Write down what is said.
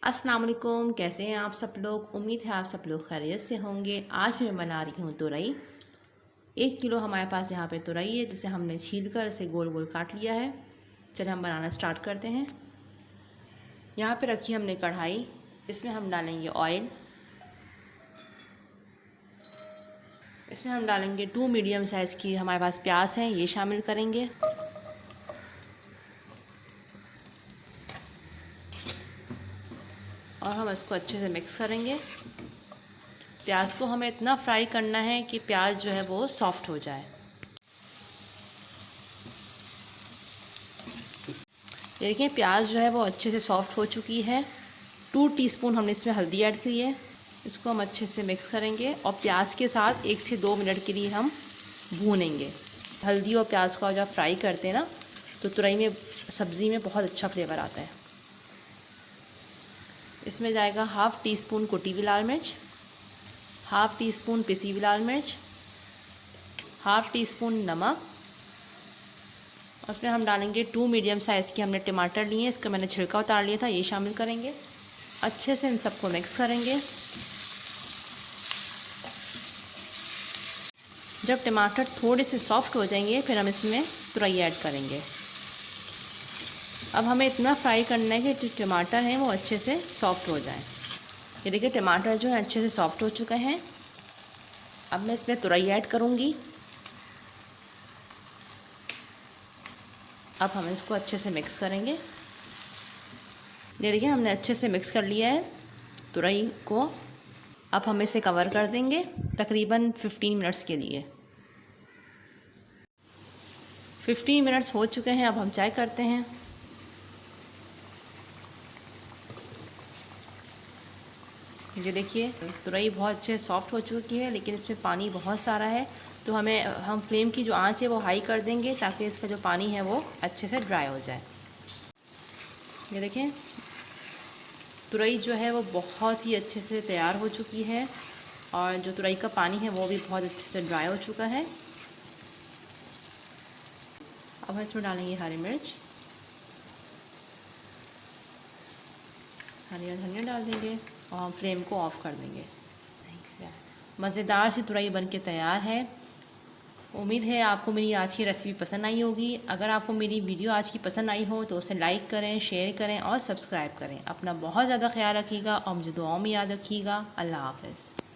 अस्सलाम वालेकुम, कैसे हैं आप सब लोग। उम्मीद है आप सब लोग खैरियत से होंगे। आज मैं बना रही हूँ तुरई। 1 किलो हमारे पास यहाँ पे तुरई है, जिसे हमने छील कर इसे गोल गोल काट लिया है। चलिए हम बनाना स्टार्ट करते हैं। यहाँ पे रखी हमने कढ़ाई, इसमें हम डालेंगे ऑयल। इसमें हम डालेंगे 2 मीडियम साइज़ की हमारे पास प्याज हैं, ये शामिल करेंगे। और हम इसको अच्छे से मिक्स करेंगे। प्याज को हमें इतना फ्राई करना है कि प्याज जो है वो सॉफ्ट हो जाए। देखिए प्याज जो है वो अच्छे से सॉफ्ट हो चुकी है। 2 टीस्पून हमने इसमें हल्दी ऐड की है। इसको हम अच्छे से मिक्स करेंगे और प्याज के साथ 1 से 2 मिनट के लिए हम भूनेंगे। हल्दी और प्याज को जब फ्राई करते हैं ना, तो तुरई में सब्ज़ी में बहुत अच्छा फ्लेवर आता है। इसमें जाएगा 1/2 टीस्पून कुटी हुई लाल मिर्च, 1/2 टीस्पून पिसी हुई लाल मिर्च, 1/2 टीस्पून नमक। उसमें हम डालेंगे 2 मीडियम साइज़ के हमने टमाटर लिए हैं, इसका मैंने छिलका उतार लिया था, ये शामिल करेंगे। अच्छे से इन सबको मिक्स करेंगे। जब टमाटर थोड़े से सॉफ्ट हो जाएंगे, फिर हम इसमें तुरई ऐड करेंगे। अब हमें इतना फ्राई करना है कि जो टमाटर हैं वो अच्छे से सॉफ्ट हो जाएं। ये देखिए टमाटर जो है अच्छे से सॉफ्ट हो चुके हैं। अब मैं इसमें तुरई ऐड करूँगी। अब हम इसको अच्छे से मिक्स करेंगे। ये देखिए हमने अच्छे से मिक्स कर लिया है तुरई को। अब हम इसे कवर कर देंगे तकरीबन 15 मिनट्स के लिए। 15 मिनट्स हो चुके हैं। अब हम चेक करते हैं। ये देखिए तुरई बहुत अच्छे सॉफ्ट हो चुकी है, लेकिन इसमें पानी बहुत सारा है, तो हम फ्लेम की जो आंच है वो हाई कर देंगे ताकि इसका जो पानी है वो अच्छे से ड्राई हो जाए। ये देखें तुरई जो है वो बहुत ही अच्छे से तैयार हो चुकी है और जो तुरई का पानी है वो भी बहुत अच्छे से ड्राई हो चुका है। अब हम इसमें डालेंगे हरी मिर्च, हरी धनिया डाल देंगे और हम फ्लेम को ऑफ़ कर देंगे। मज़ेदार सी तुरई बन के तैयार है। उम्मीद है आपको मेरी आज की रेसिपी पसंद आई होगी। अगर आपको मेरी वीडियो आज की पसंद आई हो तो उसे लाइक करें, शेयर करें और सब्सक्राइब करें। अपना बहुत ज़्यादा ख्याल रखिएगा और मुझे दुआओं में याद रखिएगा। अल्लाह हाफ़िज़।